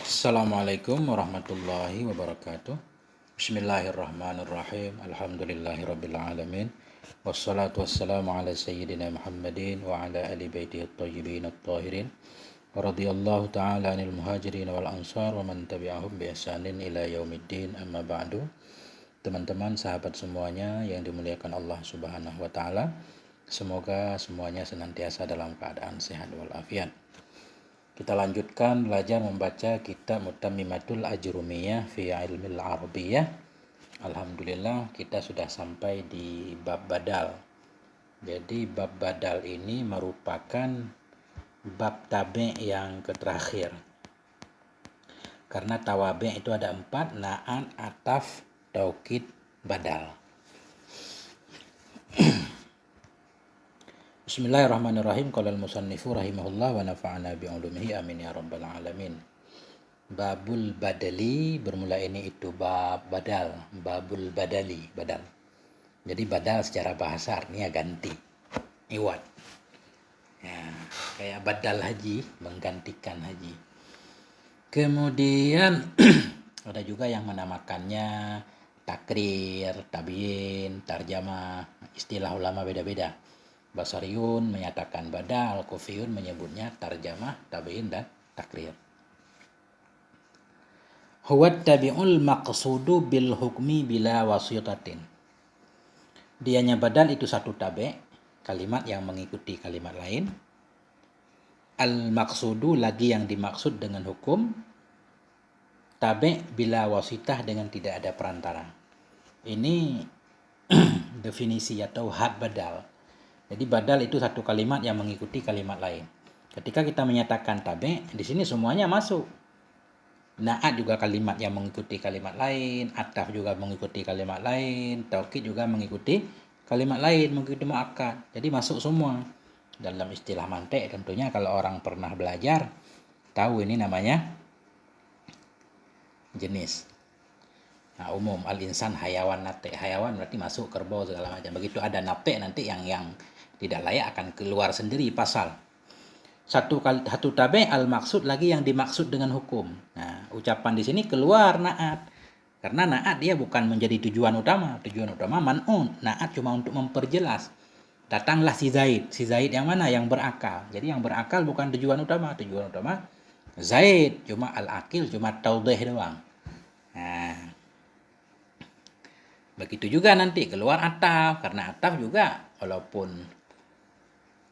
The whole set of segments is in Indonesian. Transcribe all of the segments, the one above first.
Assalamualaikum warahmatullahi wabarakatuh. Bismillahirrahmanirrahim. Alhamdulillahirabbil alamin. Wassalatu wassalamu ala sayyidina Muhammadin wa ala ali baitihi at-thayyibin at-tahirin. Wa radhiyallahu ta'ala 'anil muhajirin wal ansar wa man tabi'ahum bi ihsanin ila yaumiddin. Amma ba'du. Teman-teman, sahabat semuanya yang dimuliakan Allah Subhanahu wa taala. Semoga semuanya senantiasa dalam keadaan sehat walafiat. Kita lanjutkan belajar membaca kitab Mutammimatul Ajrumiyah fi Ilmil Arabiyyah. Alhamdulillah kita sudah sampai di bab badal. Jadi bab badal ini merupakan bab tabi' yang terakhir. Karena tawabi' itu ada 4, na'at, ataf, taukid, badal. Bismillahirrahmanirrahim. Qala al-musannifu rahimahullah wa nafa'ana bi'ulumihi amin ya rabbal alamin. Babul badali, bermula ini itu bab badal, babul badali, badal. Jadi badal secara bahasa artinya ganti, iwad. Ya, kayak badal haji, menggantikan haji. Kemudian ada juga yang menamakannya takrir, tabyin, tarjamah, istilah ulama beda-beda. Basariyun menyatakan badal, Kufiyun menyebutnya tarjamah, tabyin, dan takrir. Huwa tabi'ul maqsudu bil hukmi bila wasitatin. Dianya badal itu satu tabi', kalimat yang mengikuti kalimat lain. Al maqsudu lagi yang dimaksud dengan hukum. Tabi' bila wasitah dengan tidak ada perantara. Ini definisi atau had badal. Jadi badal itu satu kalimat yang mengikuti kalimat lain. Ketika kita menyatakan tabi', di sini semuanya masuk. Na'at juga kalimat yang mengikuti kalimat lain, ataf juga mengikuti kalimat lain, taukid juga mengikuti kalimat lain, mengikuti muakkad. Jadi masuk semua. Dalam istilah mantik tentunya kalau orang pernah belajar, tahu ini namanya jenis. Nah, umum al-insan hayawan nate. Hayawan berarti masuk, kerbau segala macam. Begitu ada nate nanti yang tidak layak akan keluar sendiri pasal. Satu tabi' al-maksud lagi yang dimaksud dengan hukum. Nah, ucapan di sini keluar na'at. Karena na'at dia bukan menjadi tujuan utama. Tujuan utama man'un. Na'at cuma untuk memperjelas. Datanglah si Zaid. Si Zaid yang mana? Yang berakal. Jadi yang berakal bukan tujuan utama. Tujuan utama Zaid. Cuma al-akil, cuma taudih doang. Nah, begitu juga nanti keluar ataf. Karena ataf juga walaupun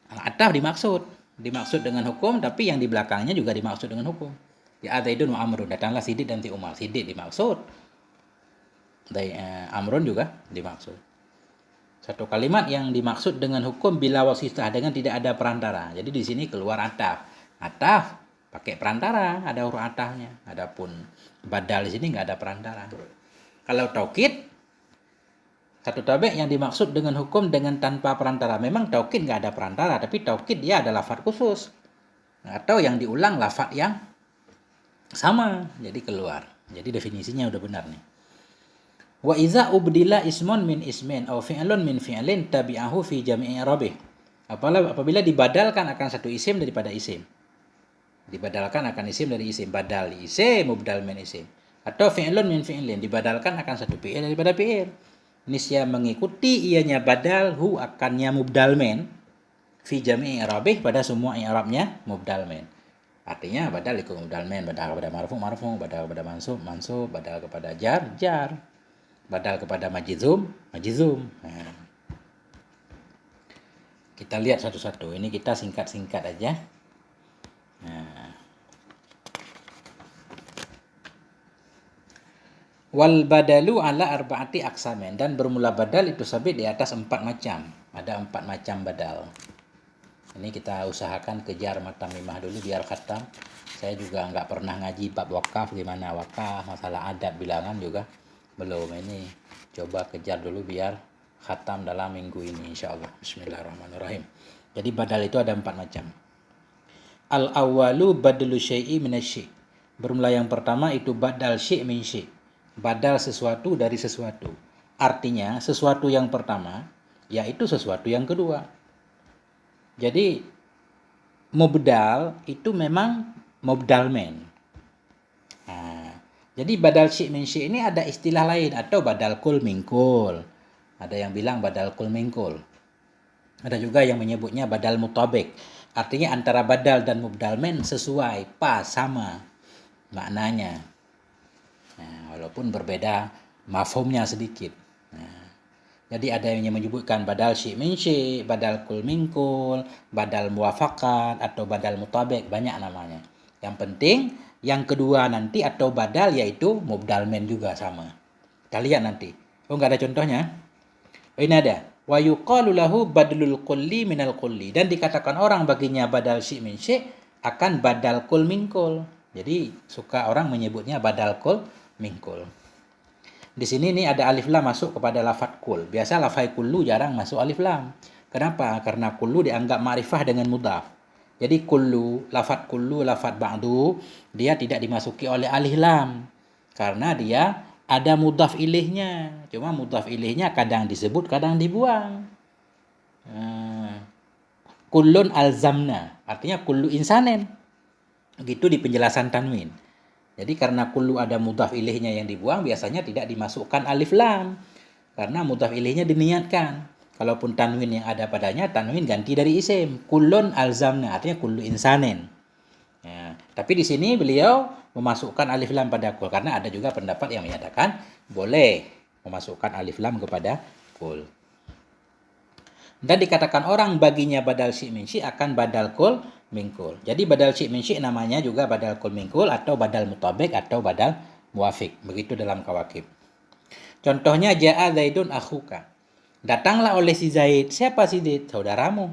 ataf dimaksud dengan hukum, tapi yang di belakangnya juga dimaksud dengan hukum. Ya Zaidun wa Amrun, datanglah Sidik dan si Umar. Sidik dimaksud, Amrun juga dimaksud. Satu kalimat yang dimaksud dengan hukum bila wasitah, dengan tidak ada perantara. Jadi di sini keluar ataf. Ataf pakai perantara, ada huruf atafnya. Adapun badal di sini nggak ada perantara. Kalau taukid, satu tabi' yang dimaksud dengan hukum dengan tanpa perantara. Memang taukid nggak ada perantara, tapi taukid dia ada lafadz khusus. Atau yang diulang lafadz yang sama, jadi keluar. Jadi definisinya udah benar nih. Wa iza ubdila ismun min ismin aw fi'lun min fi'lin tabi'ahu fi jami'i i'rabih. Apabila dibadalkan akan satu isim daripada isim. Dibadalkan akan isim dari isim. Badal isim, mubdal min isim. Atau fi'lun min fi'lin, dibadalkan akan satu fi'il daripada fi'il. Nisya mengikuti ianya badal hu akannya mubdal min fi jami'i i'rabih, pada semua i'rabnya mubdal min. Artinya badal ikut mubdal min, badal kepada marfu, badal kepada mansub, badal kepada jar, badal kepada majzum. Nah, kita lihat satu-satu. Ini kita singkat-singkat aja. Nah, wal badalu ala arba'ati aqsamin, dan bermula badal itu sabit di atas 4 macam. Ada 4 macam badal. Ini kita usahakan kejar Mutamimah dulu biar khatam. Saya juga nggak pernah ngaji bab wakaf, gimana wakaf, masalah adat bilangan juga belum. Ini coba kejar dulu biar khatam dalam minggu ini insyaallah. Bismillahirrahmanirrahim. Jadi badal itu ada 4 macam. Al-awwalu badlu syai'i minasy'. Bermula yang pertama itu badal syai' min syai'. Badal sesuatu dari sesuatu. Artinya sesuatu yang pertama yaitu sesuatu yang kedua. Jadi mubdal itu memang mubdal men. Jadi badal syi' min syi' ini ada istilah lain atau badal kul min kul. Ada yang bilang badal kul min kul. Ada juga yang menyebutnya badal mutabik. Artinya antara badal dan mubdal min sesuai, pas, sama maknanya. Nah, walaupun berbeda mafhumnya sedikit. Nah, jadi ada yang menyebutkan badal syi' min syi', badal kul min kul, badal muwafaqat atau badal mutabik, banyak namanya. Yang penting yang kedua nanti atau badal yaitu mubdal min juga sama. Kita lihat nanti. Oh, enggak ada contohnya? Oh, ini ada. Wa yuqalu lahu badlul kulli minal kulli. Dan dikatakan orang baginya badal syi' min syi' akan badal kul min kul. Jadi suka orang menyebutnya badal kul min kul. Di sini nih ada alif lam masuk kepada lafaz kul. Biasa lafaz kullu jarang masuk alif lam. Kenapa? Karena kullu dianggap ma'rifah dengan mudhaf. Jadi kullu, lafaz ba'du, dia tidak dimasuki oleh alif lam. Karena dia ada mudhaf ilaihnya. Cuma mudhaf ilaihnya kadang disebut, kadang dibuang. Kullun alzamna, artinya kullu insanin. Begitu di penjelasan tanwin. Jadi karena kullu ada mudhaf ilaihnya yang dibuang, biasanya tidak dimasukkan alif lam. Karena mudhaf ilaihnya diniatkan. Kalaupun tanwin yang ada padanya, tanwin ganti dari isim. Kullun alzamna, artinya kullu insanin. Ya, tapi di sini beliau memasukkan alif lam pada kul. Karena ada juga pendapat yang menyatakan boleh memasukkan alif lam kepada kul. Dan dikatakan orang baginya badal syi' min syi' akan badal kul min kul. Jadi badal syi' min syi' namanya juga badal kul min kul atau badal mutabik atau badal muwafiq. Begitu dalam kawakib. Contohnya ja'a Zaidun akhuka. Datanglah oleh si Zaid. Siapa si Zaid? Saudaramu.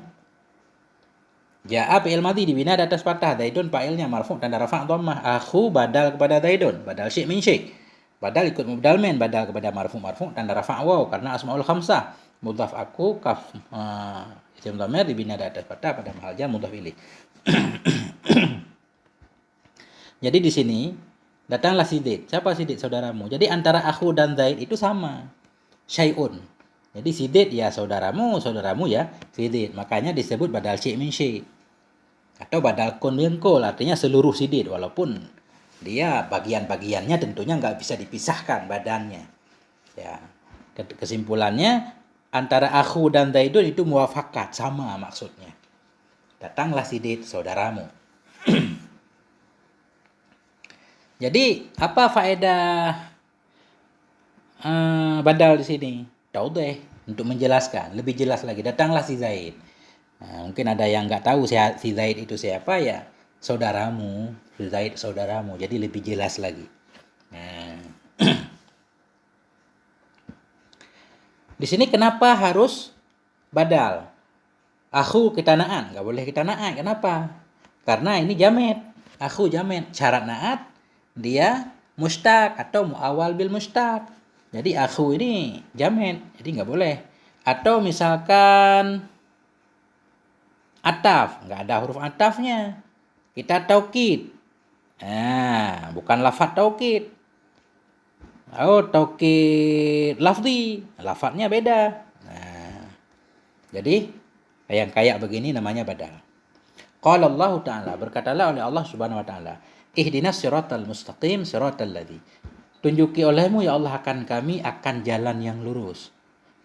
Ja'a fi'il madhi dibina di atas fathah. Zaidun fa'ilnya marfu' tanda rafa' dhammah. Akhu badal kepada Zaidun. Badal syi' min syi'. Badal ikut mubdal min. Badal kepada marfu' tanda rafa' waw. Karena asmaul khamsah. Mudhaf aku kaf isim dhamir dibina di atas fathah pada mahal jar mudhaf ilaih. Jadi di sini datanglah si Zaid. Siapa si Zaid? Saudaramu. Jadi antara akhu dan Zaid itu sama. Syai'un. Jadi si Zaid ya saudaramu ya si Zaid. Makanya disebut badal syi' min syi'. Atau badal kun min kul, artinya seluruh si Zaid. Walaupun dia bagian-bagiannya tentunya nggak bisa dipisahkan badannya. Ya, kesimpulannya antara akhu dan Zaidun itu muwafakat, sama maksudnya. Datanglah si Zaid, saudaramu. Jadi apa faedah badal di sini? Taudih, untuk menjelaskan lebih jelas lagi. Datanglah si Zaid. Nah, mungkin ada yang nggak tahu si Zaid itu siapa ya, saudaramu. Si Zaid saudaramu. Jadi lebih jelas lagi. Nah. Di sini kenapa harus badal? Akhu kita na'at, nggak boleh kita na'at. Kenapa? Karena ini jamet. Akhu jamet. Syarat na'at dia mustaq atau muawal bil mustaq. Jadi akhu ini jamet, jadi nggak boleh. Atau misalkan ataf, nggak ada huruf atafnya. Kita taukid. Nah, bukan lafaz taukid. Oh, taukid lafzi, lafaznya beda. Nah, jadi yang kayak begini namanya badal. Qala Allah Ta'ala, berkatalah oleh Allah Subhanahu wa taala, ihdinas siratal mustaqim siratal ladzi. Tunjuki olehmu ya Allah akan kami akan jalan yang lurus.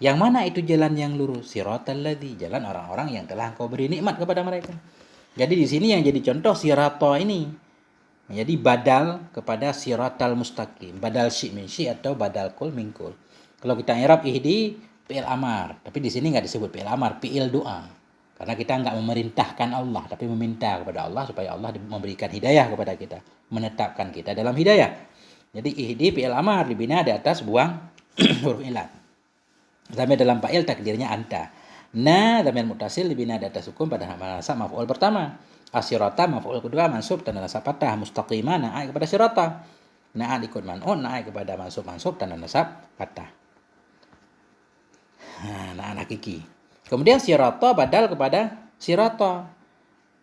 Yang mana itu jalan yang lurus? Siratal ladzi, jalan orang-orang yang telah Engkau beri nikmat kepada mereka. Jadi di sini yang jadi contoh sirata ini. Jadi badal kepada siratal mustaqim, badal syi' min syi' atau badal kul min kul. Kalau kita i'rab ihdi fi'il amar, tapi di sini enggak disebut fi'il amar, fi'il doa. Karena kita enggak memerintahkan Allah, tapi meminta kepada Allah supaya Allah memberikan hidayah kepada kita, menetapkan kita dalam hidayah. Jadi ihdi fi'il amar dibina di atas buang huruf ilat. Dhamir dalam fa'il takdirnya anta. Na dhamir muttasil dibina di atas hukum pada nasab maf'ul pertama. Asyrata maf'ul kedua mansub tanda nasab fathah. Mustaqimah na'at kepada syrata. Na'at ikut man'un na'at kepada mansub tanda nasab fathah. Na'at hakiki. Kemudian syrata badal kepada syrata.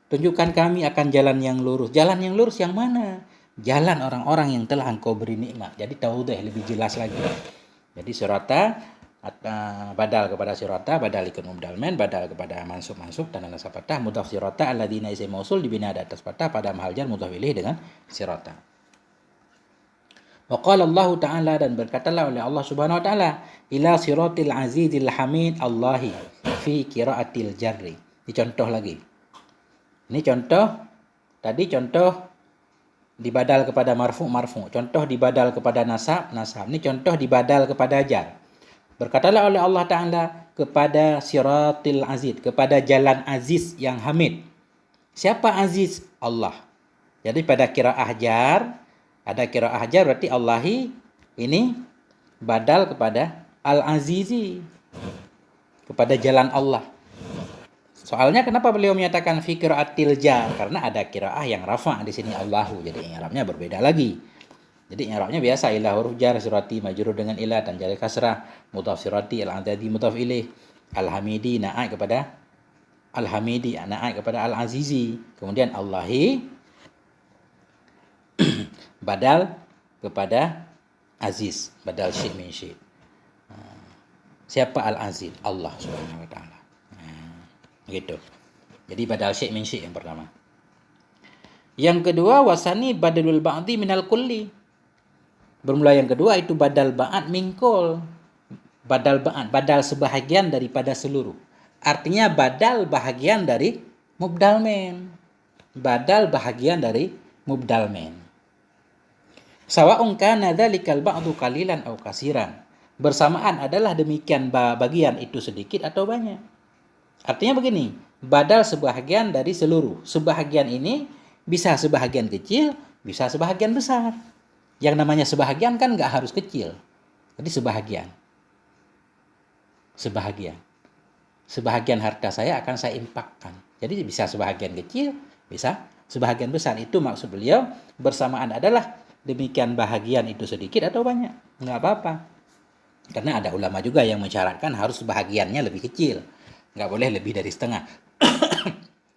Tunjukkan kami akan jalan yang lurus. Jalan yang lurus yang mana? Jalan orang-orang yang telah Engkau beri nikmat. Jadi taudih lebih jelas lagi. Jadi syrata badal kepada sirata, badal ikut mubdal min, badal kepada mansub tanda nasab fathah, mudhaf sirata alladzina isim mausul dibina di atas fathah pada mahal jar mudhaf ilaih dengan sirata. Wa qala Allah Ta'ala, dan berkatalah oleh Allah Subhanahu wa taala, ila siratil azizil hamid Allahi fi qiraatil jarri. Ini contoh lagi. Ini contoh, tadi contoh dibadal kepada marfu. Contoh dibadal kepada nasab. Ini contoh dibadal kepada jar. Berkatalah oleh Allah Ta'ala kepada siratil aziz, kepada jalan aziz yang hamid. Siapa aziz? Allah. Jadi pada qiraah jar, ada qiraah jar berarti Allahi, ini badal kepada al-azizi, kepada jalan Allah. Soalnya kenapa beliau menyatakan fi qiraatil jar? Karena ada qiraah yang rafa' di sini Allahu. Jadi i'rabnya berbeda lagi. Jadi i'rabnya biasa, ila huruf jar, sirati majrur dengan ila, dan jar kasrah, mudhaf sirati, al-adadi mudhaf ilaih, al-hamidi naat kepada al-hamidi, naat kepada al-azizi. Kemudian Allahi badal kepada aziz, badal syai' min syai'. Siapa al-aziz? Allah Subhanahu wa taala. Gitu. Jadi badal syai' min syai' yang pertama. Yang kedua, wasani badalul ba'di minal kulli. Bermula yang kedua itu badal ba'ad min kull. Badal ba'ad, badal sebahagian daripada seluruh. Artinya badal bahagian dari mubdal min. Badal bahagian dari mubdal min. Sawa'un kana dzalikal ba'du qalilan aw kasiran. Bersamaan adalah demikian bagian itu sedikit atau banyak. Artinya begini, badal sebahagian dari seluruh. Sebahagian ini bisa sebahagian kecil, bisa sebahagian besar. Yang namanya sebahagian kan nggak harus kecil. Jadi sebahagian. Sebahagian harta saya akan saya infakkan. Jadi bisa sebahagian kecil, bisa sebahagian besar. Itu maksud beliau, bersamaan adalah demikian bahagian itu sedikit atau banyak. Nggak apa-apa. Karena ada ulama juga yang mensyaratkan harus bahagiannya lebih kecil. Nggak boleh lebih dari setengah.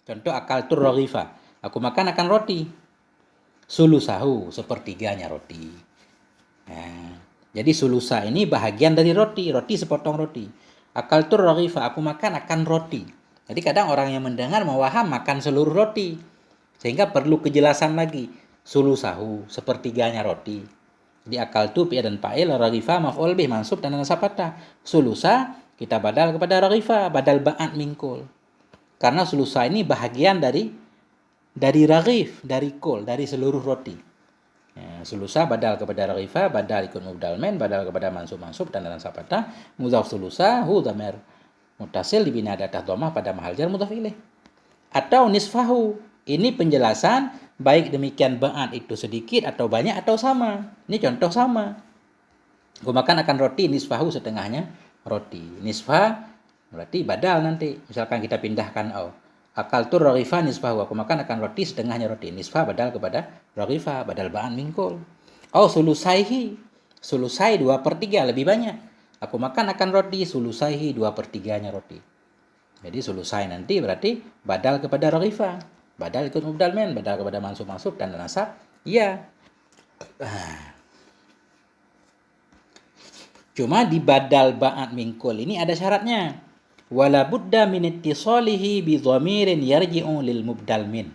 Contoh akaltur raghifa. Aku makan akan roti. Sulusahu, sepertiganya roti. Nah, jadi sulusa ini bahagian dari roti. Roti sepotong roti. Akaltur raghifa. Aku makan akan roti. Jadi kadang orang yang mendengar mewaham makan seluruh roti. Sehingga perlu kejelasan lagi. Sulusahu, sepertiganya roti. Jadi akal tu fi'il dan fa'il, raghifa maf'ul bih mansub dan nasab fathah. Sulusa kita badal kepada raghifa, badal ba'at minkul. Karena sulusa ini bahagian dari raghif, dari kul, dari seluruh roti. Ya, sulusa badal kepada raghifa, badal ikut mubdal min, badal kepada mansub dan nasab fathah. Mudhaf sulusa hu dhamir muttasil dibina atas dhammah pada mahal jar mudhaf ilaih. Atau nisfahu, ini penjelasan baik demikian ba'at itu sedikit atau banyak atau sama. Ini contoh sama. Aku makan akan roti nisfahu, setengahnya roti. Nisfa berarti badal nanti. Misalkan kita pindahkan akal tu raghifa nisfahu. Aku makan akan roti setengahnya roti. Nisfa badal kepada raghifa, badal ba'at minkul. Sulusaihi. Sulusai 2/3 lebih banyak. Aku makan akan roti sulusaihi 2/3-nya roti. Jadi sulusai nanti berarti badal kepada raghifa. Badal ikut mubdal min, badal kepada mansub dan nasab. Iya. Cuma di badal ba'at minkul ini ada syaratnya. Wala budda min ittisalihi bi dhamirin yarji'u lil mubdal min.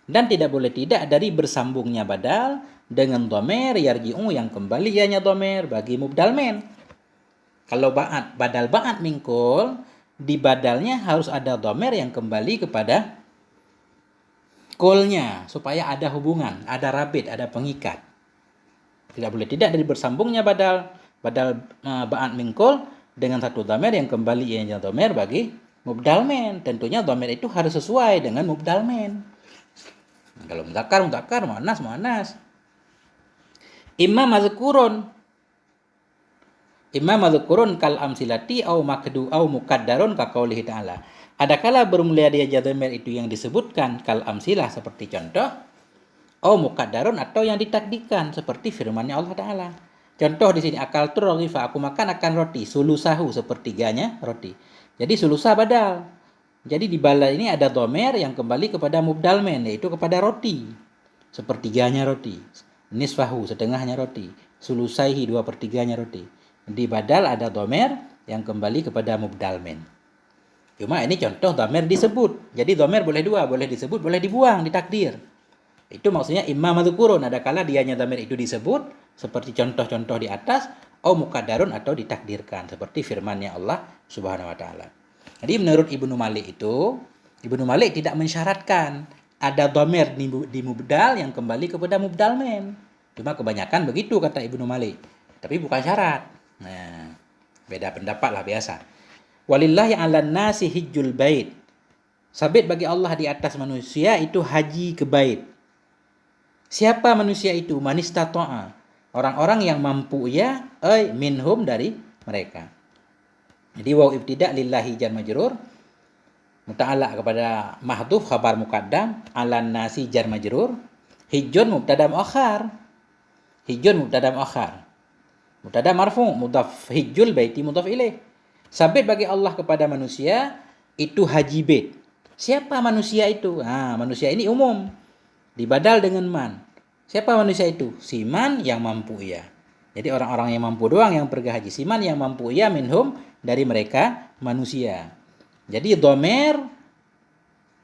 Dan tidak boleh tidak dari bersambungnya badal dengan dhamir yarji'u yang kembali ianya dhamir bagi mubdal min. Kalau badal ba'at minkul, di badalnya harus ada dhamir yang kembali kepada kulnya, supaya ada hubungan, ada rabit, ada pengikat. Tidak boleh tidak dari bersambungnya badal ba'at minkul dengan satu dhamir yang kembali ianya dhamir bagi mubdal min. Tentunya dhamir itu harus sesuai dengan mubdal min. Kalau mudzakkar, muannas. Imma madhkurun kal amsilati au makdu au mukaddarun ka qaulihi ta'ala. Adakala bermula dia dhamir itu yang disebutkan kal amsilah seperti contoh, au mukaddarun atau yang ditakdikan seperti firman-Nya Allah Ta'ala. Contoh di sini akal tu raghifa, aku makan akan roti sulusahu, sepertiganya roti. Jadi sulusa badal. Jadi di badal ini ada dhamir yang kembali kepada mubdal min, yaitu kepada roti. Sepertiganya roti. Nisfahu, setengahnya roti. Sulusaihi, 2/3-nya roti. Di badal ada dhamir yang kembali kepada mubdal min. Cuma ini contoh dhamir disebut. Jadi dhamir boleh dua, boleh disebut, boleh dibuang, ditakdir. Itu maksudnya imma madhkurun, ada kala dianya dhamir itu disebut, seperti contoh-contoh di atas, au muqaddarun atau ditakdirkan seperti firman-Nya Allah Subhanahu wa taala. Jadi menurut Ibnu Malik itu, Ibnu Malik tidak mensyaratkan ada dhamir di mubdal yang kembali kepada mubdal men. Cuma kebanyakan begitu kata Ibnu Malik. Tapi bukan syarat. Nah, beda pendapat lah biasa. Walillahi 'alan nasi hijjul bait. Sabit bagi Allah di atas manusia itu haji ke bait. Siapa manusia itu? Manistata'a. Orang-orang yang mampu ya, minhum dari mereka. Jadi waw ibtida lillahi jar majrur muta'allaq kepada mahdhuf khabar muqaddam, 'alan nasi jar majrur, hijjun mubtada muakhar. Hijjun mubtada muakhar. Mubtada marfu, mudhaf hijjul baiti mudhaf ilaih. Sabit bagi Allah kepada manusia itu haji bait. Siapa manusia itu? Manusia ini umum. Dibadal dengan man. Siapa manusia itu? Siman yang mampu ia. Jadi orang-orang yang mampu doang yang pergi haji. Siman yang mampu ia minhum dari mereka manusia. Jadi dhamir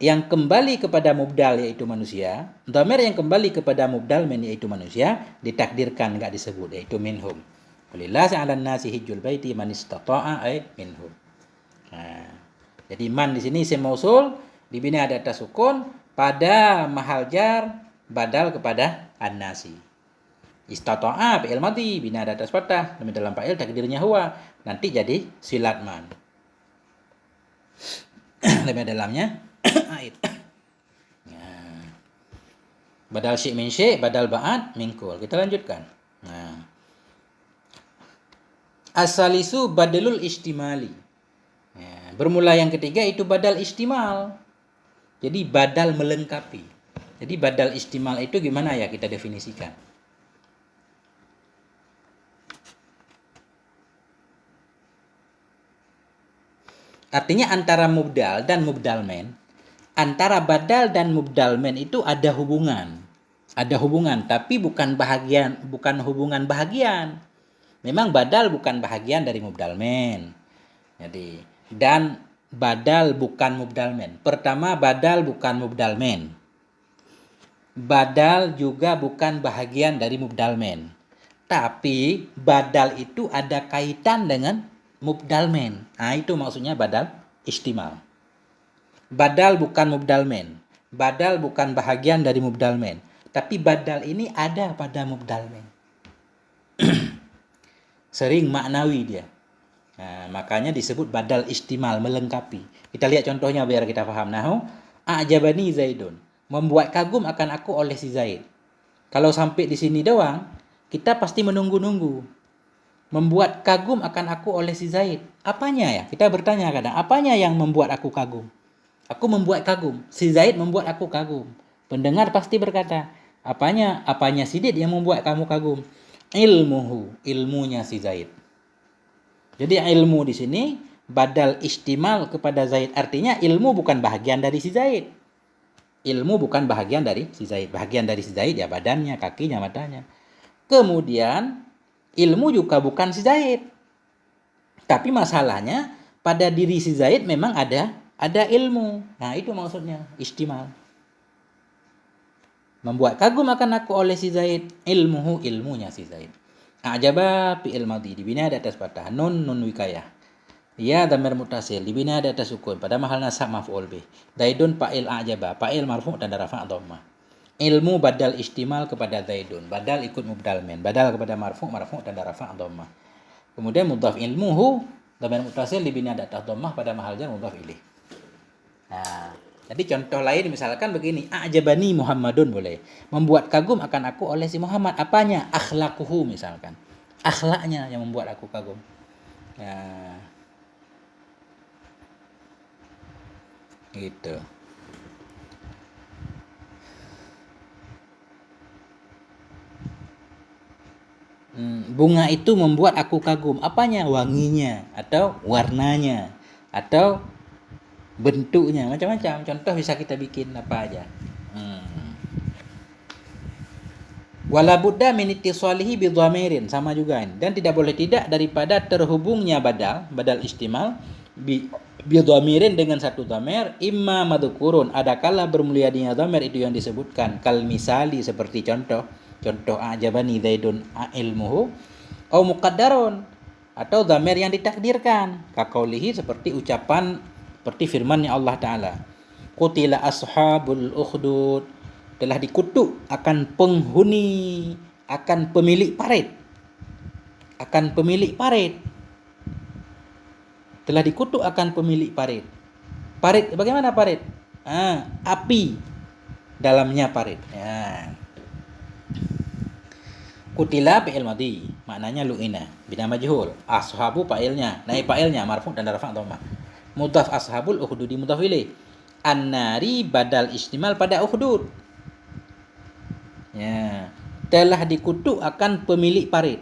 yang kembali kepada mubdal yaitu manusia, dhamir yang kembali kepada mubdal men yaitu manusia ditakdirkan enggak disebut yaitu minhum. Walillahi 'alan nasi hijjul baiti man istata'a minhum. Jadi man di sini isim mausul dibina ada atas sukun pada mahal jar badal kepada an-nasi. Istata'a fi'il madhi bina ada atas fathah dalam fa'il takdirnya huwa, nanti jadi silat man. Lebih dalamnya ait. Badal syai' min syai', badal ba'ad min kul. Kita lanjutkan. Asalisu badalul istimali. Bermula yang ketiga itu badal istimal. Jadi badal melengkapi. Jadi badal istimal itu gimana ya kita definisikan? Artinya antara mubdal dan mubdal men, antara badal dan mubdal men itu ada hubungan. Ada hubungan, tapi bukan hubungan bahagian. Memang badal bukan bahagian dari mubdal men. Jadi, dan badal bukan mubdal men. Pertama, badal bukan mubdal men. Badal juga bukan bahagian dari mubdal men. Tapi badal itu ada kaitan dengan mubdal men. Itu maksudnya badal istimal. Badal bukan mubdal men. Badal bukan bahagian dari mubdal men. Tapi badal ini ada pada mubdal men. Sering maknawi dia. Makanya disebut badal istimal, melengkapi. Kita lihat contohnya biar kita paham. Nahu, a'jabani Zaidun. Membuat kagum akan aku oleh si Zaid. Kalau sampai di sini doang, kita pasti menunggu-nunggu. Membuat kagum akan aku oleh si Zaid. Apanya ya? Kita bertanya kadang, apanya yang membuat aku kagum? Aku membuat kagum. Si Zaid membuat aku kagum. Pendengar pasti berkata, apanya si Zaid yang membuat kamu kagum? Ilmuhu, ilmunya si Zaid. Jadi ilmu di sini badal istimal kepada Zaid. Artinya ilmu bukan bahagian dari si Zaid. Ilmu bukan bahagian dari si Zaid. Bahagian dari si Zaid ya badannya, kakinya, matanya. Kemudian ilmu juga bukan si Zaid. Tapi masalahnya pada diri si Zaid memang ada ilmu. Itu maksudnya istimal. Membuat kagum akan aku oleh si Zaid, ilmuhu, ilmunya si Zaid. A'jaba fi'il madhi dibina di atas fathah, nun wikayah. Ya dhamir muttasil dibina di atas sukun pada mahal nasab maf'ul bih. Zaidun fa'il a'jaba, fa'il marfu' tanda rafa' dhammah. Ilmu badal istimal kepada Zaidun, badal ikut mubdal men, badal kepada marfu' tanda rafa' dhammah. Kemudian mudhaf ilmuhu dhamir muttasil dibina di atas dhammah pada mahal jar mudhaf ilaih. Jadi contoh lain misalkan begini, a'jabani Muhammadun boleh. Membuat kagum akan aku oleh si Muhammad. Apanya? Akhlakuhu misalkan. Akhlaknya yang membuat aku kagum. Gitu. Bunga itu membuat aku kagum. Apanya? Wanginya atau warnanya atau bentuknya, macam-macam. Contoh bisa kita bikin apa aja. Wala budda min ittisalihi bi dhamirin, sama juga ini. Dan tidak boleh tidak daripada terhubungnya badal istimal bi dhamirin dengan satu dhamir, imma madzukurun, adakala bermulia dengan dhamir itu yang disebutkan, kal misali seperti contoh, Contoh ajabani Zaidun ilmuhu au muqaddarun, atau dhamir yang ditakdirkan. Kaqaulihi, seperti ucapan, seperti firman-Nya Allah Ta'ala. Qutila ashabul ukhdud, telah dikutuk akan penghuni, akan pemilik parit. Akan pemilik parit. Telah dikutuk akan pemilik parit. Parit, bagaimana parit? Api dalamnya parit. Ya. Kutila fi'il madhi, maknanya lu'ina, bina majhul. Ashabu fa'ilnya, naib fa'ilnya marfu' dan rafa' dhamma. Mudhaf ashabul ukhdudi mudhaf ilaih. An-nari badal istimal pada ukhdud. Ya, telah dikutuk akan pemilik parit.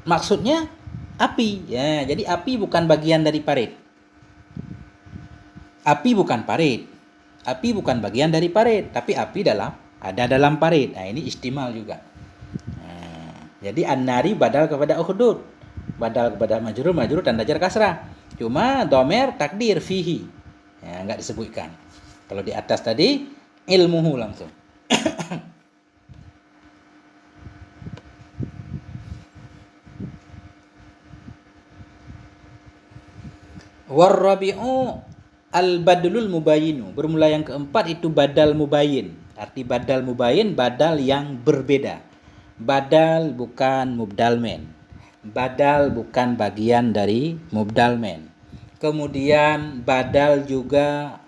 Maksudnya api. Ya, jadi api bukan bagian dari parit. Api bukan parit. Api bukan bagian dari parit, tapi api ada dalam parit. Nah, ini istimal juga. Nah, jadi an-nari badal kepada ukhdud. Badal kepada majrur tanda jar kasrah. Cuma domer takdir fihi. Ya, enggak disebutkan. Kalau di atas tadi ilmuhu langsung. Warrabi'u al-badlul mubayinu. Bermula yang keempat itu badal mubayin. Arti badal mubayin, badal yang berbeda. Badal bukan mubdal men. Badal bukan bagian dari mubdal men. Kemudian badal juga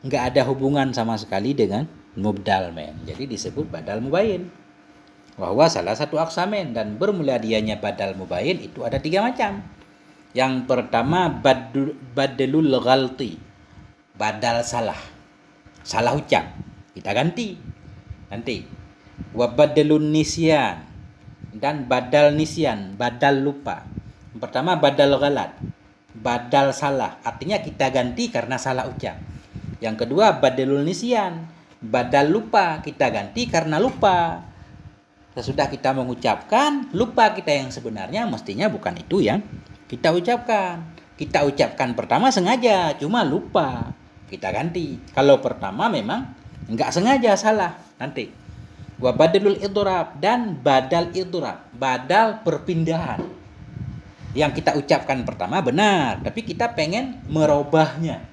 nggak ada hubungan sama sekali dengan mubdal men. Jadi disebut badal mubayin. Bahwa salah satu aksamen, dan bermula dianya badal mubayin itu ada 3 macam. Yang pertama badalul ghalti, badal salah ucap, kita ganti nanti. Wa badalun nisyan, dan badal nisyan, badal lupa. Yang pertama badal ghalat, badal salah, artinya kita ganti karena salah ucap. Yang kedua badalul nisyan, badal lupa, kita ganti karena lupa. Sesudah kita mengucapkan, lupa kita yang sebenarnya mestinya bukan itu yang kita ucapkan. Kita ucapkan pertama sengaja, cuma lupa, kita ganti. Kalau pertama memang enggak sengaja, salah nanti. Wa badalul idhrab, dan badal idhrab, badal perpindahan. Yang kita ucapkan pertama benar, tapi kita pengen merubahnya.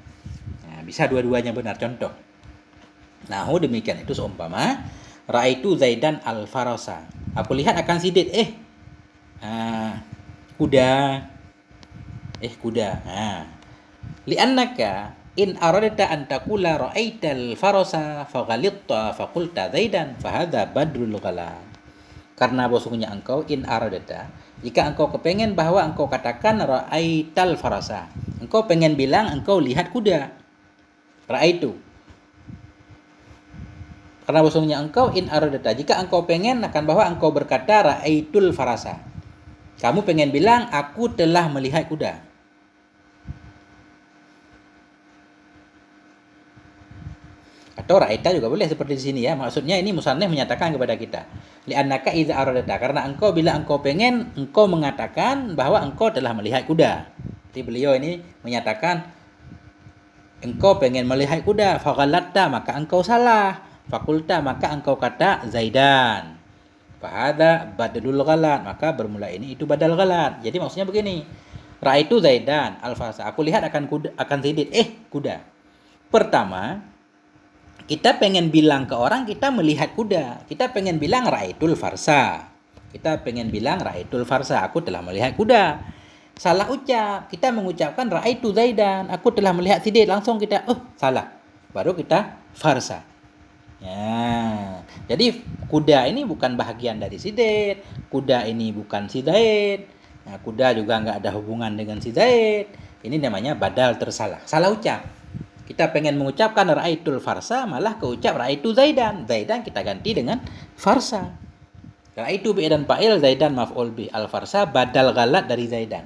Nah, bisa dua-duanya benar. Contoh. Nah, demikian itu seumpama ra'aitu Zaidan al-farasa. Aku lihat akan si Zaid. Kuda. Li'annaka in aradta an taqula ra'aital farasa faghalitta faqulta Zaidan fahadha badrul ghalat. Karena bosungnya engkau in aradta, jika engkau kepengen bahwa engkau katakan ra'aital farasa, engkau pengen bilang engkau lihat kuda. Ra'aitu. Karena bosungnya engkau in aradta, jika engkau pengen akan bahwa engkau berkata ra'aitul farasa, kamu pengen bilang aku telah melihat kuda. Atau ra'aita juga boleh seperti di sini ya. Maksudnya ini musannif menyatakan kepada kita, li'annaka idza aradta, karena engkau bila engkau pengen, engkau mengatakan bahwa engkau telah melihat kuda. Jadi beliau ini menyatakan engkau pengen melihat kuda, faghalatta, maka engkau salah, fakulta, maka engkau kata Zaidan, fahadha badalul ghalat, maka bermula ini itu badal ghalat. Jadi maksudnya begini, ra'aitu Zaidan al-farasa, aku lihat akan Zaid, kuda. Pertama, kita pengen bilang ke orang kita melihat kuda. Kita pengen bilang ra'aitul farsa. Kita pengen bilang ra'aitul farsa, aku telah melihat kuda. Salah ucap. Kita mengucapkan ra'aitu Zaidan, aku telah melihat si Zaid. Langsung kita, salah. Baru kita farsa. Ya. Jadi kuda ini bukan bahagian dari si Zaid. Kuda ini bukan si Zaid. Nah, kuda juga nggak ada hubungan dengan si Zaid. Ini namanya badal tersalah. Salah ucap. Kita pengen mengucapkan ra'aitul farsa, malah keucap ra'aitu Zaidan. Zaidan kita ganti dengan farsa. Ra'aitu bi'dan fa'il, Zaidan maf'ul bi. Al-farsa badal ghalat dari Zaidan.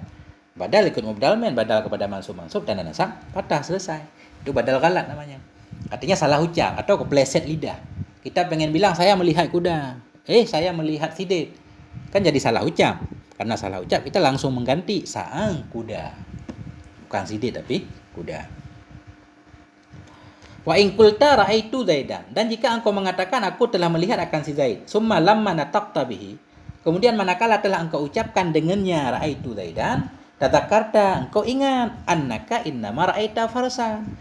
Badal ikut mubdal men, badal kepada mansub dan nasab patah, selesai. Itu badal ghalat namanya. Artinya salah ucap atau kepleset lidah. Kita pengen bilang saya melihat kuda. Saya melihat si Zaid. Kan jadi salah ucap. Karena salah ucap kita langsung mengganti sang kuda. Bukan si Zaid tapi kuda. Wa in qulta ra'aitu Zaidan, dan jika engkau mengatakan aku telah melihat akan si Zaid, summa lamma nataqta bihi, kemudian manakala telah engkau ucapkan dengannya ra'aitu Zaidan, tadzakarta, engkau ingat, annaka innama ra'aita farsan,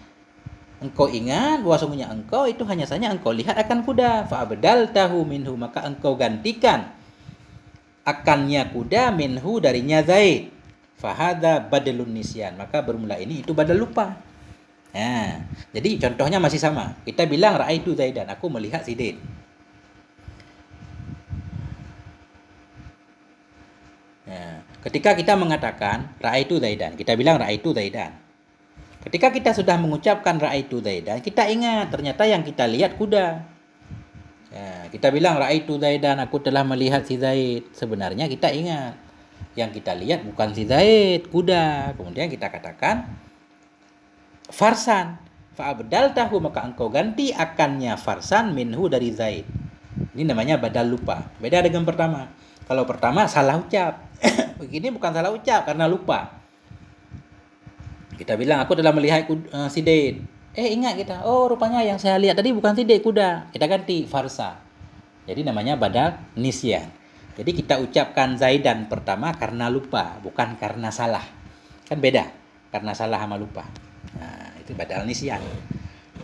engkau ingat bahwa sungguhnya engkau itu hanya saja engkau lihat akan kuda, fa abdaltahu minhu, maka engkau gantikan akannya kuda, minhu darinya Zaid, fa hadza badalun nisyan, maka bermula ini itu badal lupa. Nah, jadi contohnya masih sama. Kita bilang ra'aitu Zaidan, aku melihat si Zaid. Nah, ketika kita mengatakan ra'aitu Zaidan, kita bilang ra'aitu Zaidan. Ketika kita sudah mengucapkan ra'aitu Zaidan, kita ingat ternyata yang kita lihat kuda. Nah, kita bilang ra'aitu Zaidan, aku telah melihat si Zaid. Sebenarnya kita ingat yang kita lihat bukan si Zaid, kuda. Kemudian kita katakan farsan, fa'abdaltahu, maka engkau ganti akannya farsan minhu dari Zaid. Ini namanya badal lupa. Beda dengan pertama. Kalau pertama salah ucap. Begini bukan salah ucap karena lupa. Kita bilang aku telah melihat si Zaid. Ingat kita, oh rupanya yang saya lihat tadi bukan si Zaid, kuda. Kita ganti farsa. Jadi namanya badal nisyan. Jadi kita ucapkan Zaidan pertama karena lupa, bukan karena salah. Kan beda, karena salah sama lupa. Nah, itu badal nisyan.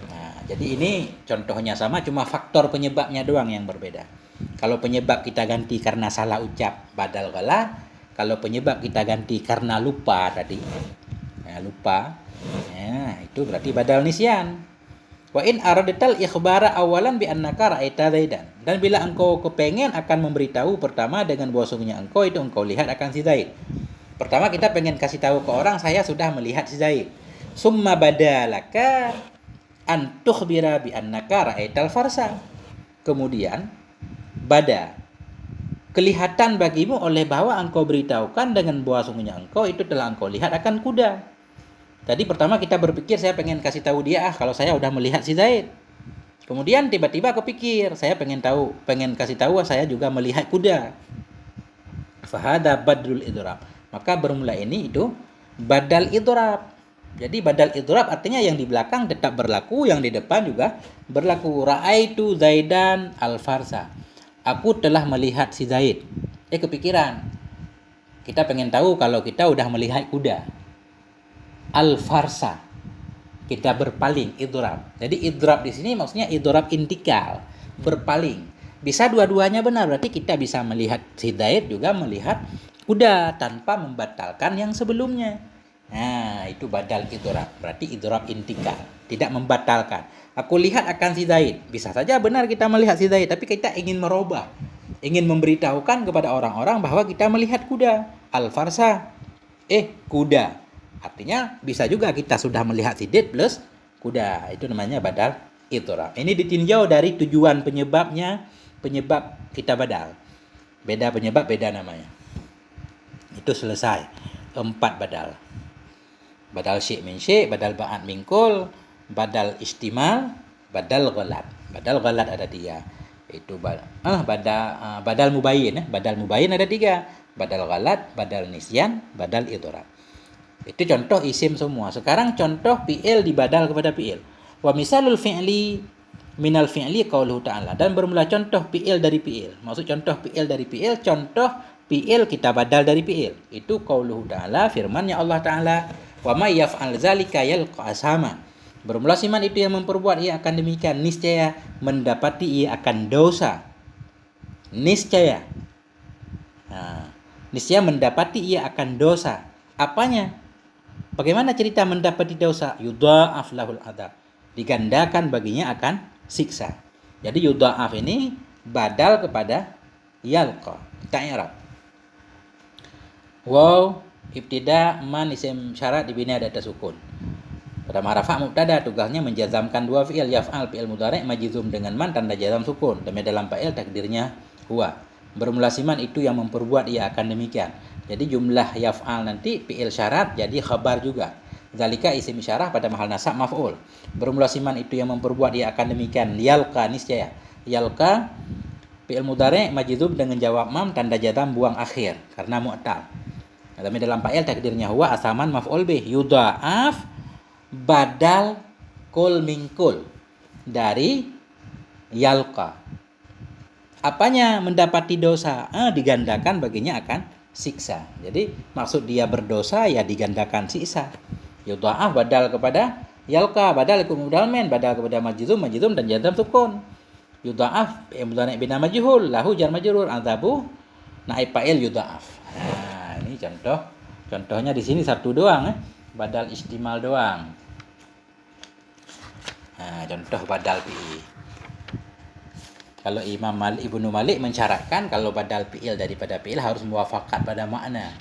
Nah, jadi ini contohnya sama, cuma faktor penyebabnya doang yang berbeda. Kalau penyebab kita ganti karena salah ucap, badal ghalat. Kalau penyebab kita ganti karena lupa tadi, lupa, itu berarti badal nisyan. Wa in aradatal ikhbara awalan bi annaka ra'aita Zaidan, dan bila engkau kepengen akan memberitahu pertama dengan bahwasanya engkau lihat akan si Zaid. Pertama kita pengen kasih tahu ke orang, saya sudah melihat si Zaid. Summa badalaka an tukhbira bi annaka ra'aital farsa. Kemudian kelihatan bagimu oleh bahwa engkau beritahukan dengan bahwasanya engkau itu telah engkau lihat akan kuda. Tadi pertama kita berpikir saya pengen kasih tahu dia kalau saya udah melihat si Zaid. Kemudian tiba-tiba kepikir saya pengen kasih tahu saya juga melihat kuda. Fahada badrul idrab. Maka bermula ini itu badal idrab. Jadi badal idrab artinya yang di belakang tetap berlaku, yang di depan juga berlaku. Ra'aitu Zaidan al-farsa. Aku telah melihat si Zaid. Kepikiran. Kita pengen tahu kalau kita udah melihat kuda. Al-farsa. Kita berpaling, idrab. Jadi idrab di sini maksudnya idrab intikal, berpaling. Bisa dua-duanya benar, berarti kita bisa melihat si Zaid juga melihat kuda tanpa membatalkan yang sebelumnya. Nah, itu badal idrab. Berarti idrab intikal, tidak membatalkan. Aku lihat akan si Zaid. Bisa saja benar kita melihat si Zaid, tapi kita ingin merubah, ingin memberitahukan kepada orang-orang bahwa kita melihat kuda. Al-farsa, kuda. Artinya bisa juga kita sudah melihat si Zaid plus kuda. Itu namanya badal idrab. Ini ditinjau dari tujuan penyebabnya, penyebab kita badal. Beda penyebab, beda namanya. Itu selesai. 4 badal. Badal syai' min syai', badal ba'ad min kul, badal istimal, badal ghalat. Badal ghalat ada 3. Itu badal mubayyin, badal mubayyin ada 3. Badal ghalat, badal nisyan, badal idrab. Itu contoh isim semua. Sekarang contoh fi'il dibadal kepada fi'il. Wa misalul fi'li minal fi'li qauluhu ta'ala. Dan bermula contoh fi'il dari fi'il. Maksud contoh fi'il dari fi'il, contoh fi'il kita badal dari fi'il. Itu qauluhu ta'ala, firman-Nya Allah Ta'ala. Wa may yaf'al zalika yalqa asama. Bermula siman itu yang memperbuat ia akan demikian, niscaya mendapati ia akan dosa. Niscaya. Niscaya mendapati ia akan dosa. Apanya? Bagaimana cerita mendapati dosa? Yudha'af lahul adzab. Digandakan baginya akan siksa. Jadi yudha'af ini badal kepada yalqa. Kita i'rab. Waw ibtida man isim syarat dibina di atas sukun. Pada ma'rafah mubtada tugasnya menjazamkan 2 fi'il, yaf'al fi'il mudhari' majzum dengan man tanda jazam sukun. Dan dalam fa'il takdirnya huwa. Bermula siman itu yang memperbuat ia akan demikian. Jadi jumlah yaf'al nanti fi'il syarat jadi khabar juga. Zalika isim isyarah pada mahal nasab maf'ul. Bermula siman itu yang memperbuat ia akan demikian. Yalqa niscaya. Yalqa fi'il mudhari' majzum dengan jawab mam tanda jazam buang akhir karena mu'tal. Tapi dalam fa'il takdirnya huwa asaman maf'ul bih. Yudha'af badal kul min kul. dari yalqa. Apanya mendapati dosa? Digandakan baginya akan siksa. Jadi maksud dia berdosa ya digandakan siksa. Yudha'af badal kepada yalqa, badal kemudian men, badal kepada majzum dan jazam sukun. Yudha'af mudhari' bina majhul, lahu jar majrur, adzabu naib fa'il yudha'af. Nah, ini contohnya di sini satu doang, badal istimal doang. Nah, contoh badal fi'il. Kalau Imam Malik, Ibnu Malik mensyaratkan kalau badal fi'il daripada fi'il harus muwafaqat pada makna.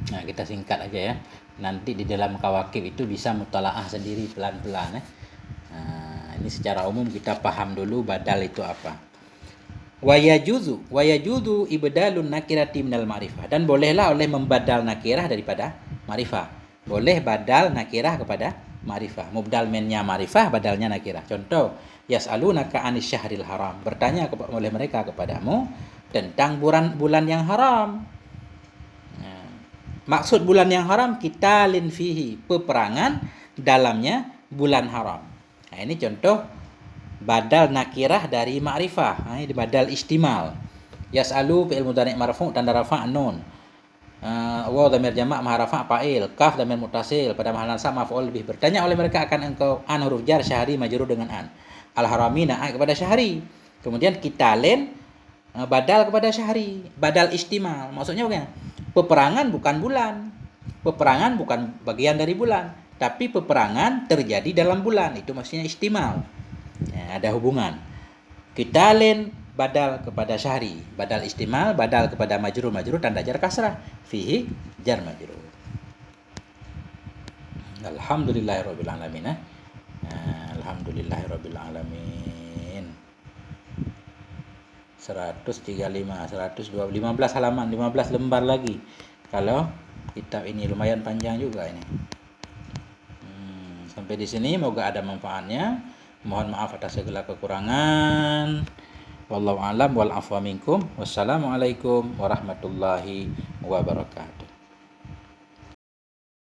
Nah, kita singkat aja ya. Nanti di dalam kawakib itu bisa mutalaah sendiri pelan-pelan. Nah, ini secara umum kita paham dulu badal itu apa. Wa yajuzu ibdalun nakirati minal ma'rifah, dan bolehlah oleh membadal nakirah daripada ma'rifah. Boleh badal nakirah kepada ma'rifah. Mubdal mennya ma'rifah, badalnya nakirah. Contoh, yas'alunaka 'anis syahril haram. Bertanya oleh mereka kepadamu tentang bulan yang haram. Maksud bulan yang haram, qitalin fihi, peperangan dalamnya bulan haram. Nah, ini contoh badal nakirah dari ma'rifah. Ini badal istimal. Yas'alu fi'il mudhari' marfu' tanda rafa' nun. Wa dhamir jama' maha rafa' fa'il, kaf dhamir muttasil pada mahal nasab maf'ul bih. Bertanya oleh mereka akan engkau, an huruf jar syahri majrur dengan an. Al haramina kepada syahri. Kemudian qitalin badal kepada syahri, badal istimal. Maksudnya bagaimana? Peperangan bukan bulan. Peperangan bukan bagian dari bulan, tapi peperangan terjadi dalam bulan. Itu maksudnya istimal. Ya, ada hubungan. Qitalin badal kepada syahri, badal istimal, badal kepada majrur tanda jar kasrah, fihi jar majrur. Alhamdulillahirabbil alamin. Alhamdulillahirabbil alamin. 135, 115 halaman, 15 lembar lagi. Kalau kitab ini lumayan panjang juga ini. Sampai di sini moga ada manfaatnya. Mohon maaf atas segala kekurangan. Wallahu a'lam wal afwa minkum. Wassalamualaikum warahmatullahi wabarakatuh.